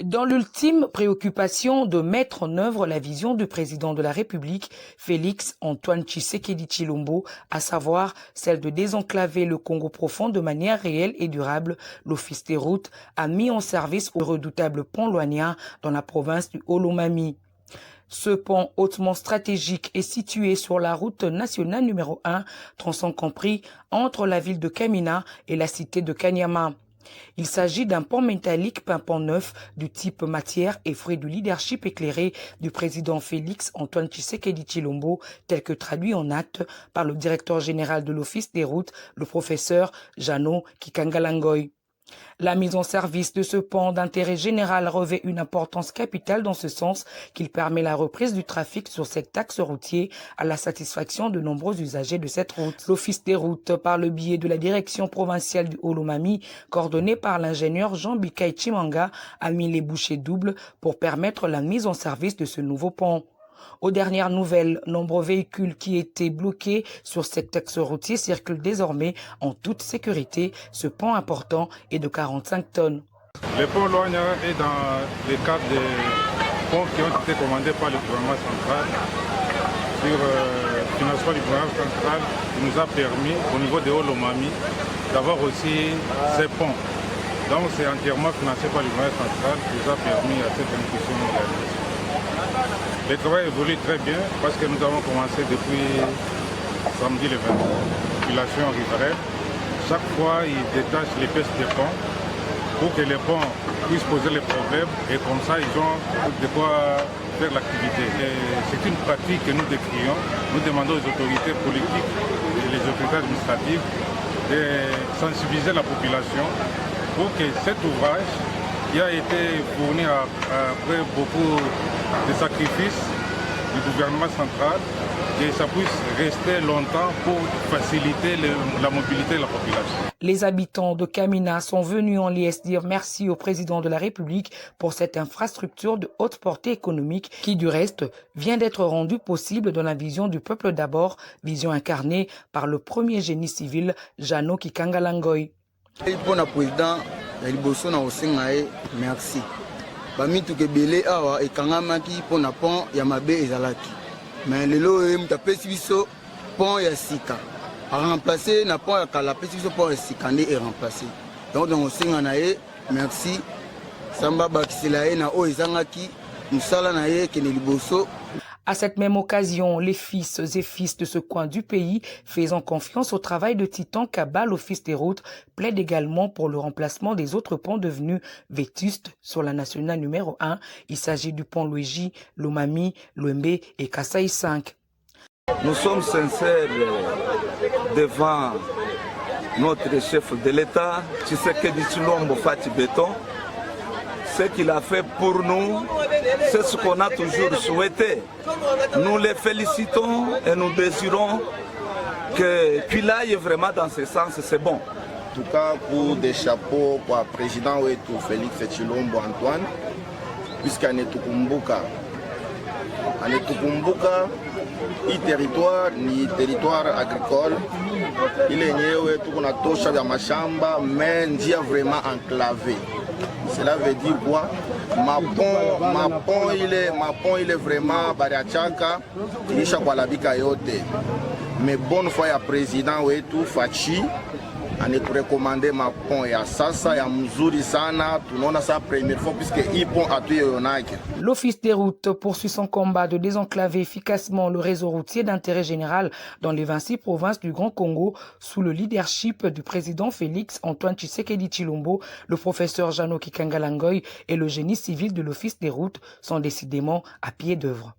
Dans l'ultime préoccupation de mettre en œuvre la vision du président de la République, Félix Antoine Tshisekedi Tshilombo, à savoir celle de désenclaver le Congo profond de manière réelle et durable, l'Office des routes a mis en service le redoutable pont Loania dans la province du Olomami. Ce pont hautement stratégique est situé sur la route nationale numéro 1, tronçon compris entre la ville de Kamina et la cité de Kanyama. Il s'agit d'un pont métallique pimpant neuf du type matière et fruit du leadership éclairé du président Félix Antoine Tshisekedi Tshilombo, tel que traduit en acte par le directeur général de l'Office des routes, le professeur Jano Kikangalangoy. La mise en service de ce pont d'intérêt général revêt une importance capitale dans ce sens qu'il permet la reprise du trafic sur cet axe routier à la satisfaction de nombreux usagers de cette route. L'Office des routes, par le biais de la direction provinciale du Olomami, coordonnée par l'ingénieur Jean Bikay Chimanga, a mis les bouchées doubles pour permettre la mise en service de ce nouveau pont. Aux dernières nouvelles, nombreux véhicules qui étaient bloqués sur cet axe routier circulent désormais en toute sécurité. Ce pont important est de 45 tonnes. Le pont Loania est dans le cadre des ponts qui ont été commandés par le gouvernement central sur le financement du gouvernement central qui nous a permis, au niveau de Olomami, d'avoir aussi ces ponts. Donc c'est entièrement financé par le gouvernement central qui nous a permis à cette institution de réaliser. Le travail évolue très bien parce que nous avons commencé depuis samedi le 20. Population riveraine. Chaque fois, ils détachent les pistes des ponts pour que les ponts puissent poser les problèmes et comme ça, ils ont de quoi faire l'activité. C'est une pratique que nous décrions. Nous demandons aux autorités politiques et les autorités administratives de sensibiliser la population pour que cet ouvrage qui a été fourni après beaucoup de sacrifices du gouvernement central, que ça puisse rester longtemps pour faciliter la mobilité de la population. Les habitants de Kamina sont venus en liesse dire merci au président de la République pour cette infrastructure de haute portée économique qui, du reste, vient d'être rendue possible dans la vision du peuple d'abord, vision incarnée par le premier génie civil, Jano Kikangalangoy. Merci. Bamitu kebele awa ekangamaki pona pont ya mabe ezalaki. Mais lelo mutapesi biso pont ya sika. A remplacer na pont ya kala pesi biso pont ya sika nde est remplacé. Donc on singa na ye merci. Samba bakisela ye na o ezangaki musala na ye kene liboso. À cette même occasion, les fils et fils de ce coin du pays, faisant confiance au travail de titan qu'abat l'Office des routes, plaident également pour le remplacement des autres ponts devenus vétustes sur la nationale numéro 1. Il s'agit du pont Luigi, Lomami, Louembe et Kasaï 5. Nous sommes sincères devant notre chef de l'État, Tshisekedi Tshilombo Fati Béton. Ce qu'il a fait pour nous, c'est ce qu'on a toujours souhaité. Nous les félicitons et nous désirons qu'il aille vraiment dans ce sens, c'est bon. En tout cas, pour des chapeaux pour le président Félix Tshilombo Antoine, puisqu'on est Tukumbuka. On est Tukumbuka, il territoire, ni territoire agricole. Il est né tout on a touché dans ma chambre, mais il est vraiment enclavé. Cela veut dire quoi? Ma pont il est vraiment bariachaka, il est chakwalabika yote. Mais bonne fois ya président wetu Fachi anaturekomande mapon ya sasa ya mzuri sana, tunaona sa première fois puisque hii pont atuyonake. L'Office des routes poursuit son combat de désenclaver efficacement le réseau routier d'intérêt général dans les 26 provinces du Grand Congo sous le leadership du président Félix Antoine Tshisekedi Tshilombo. Le professeur Jano Kikangalangoy et le génie civil de l'Office des routes sont décidément à pied d'œuvre.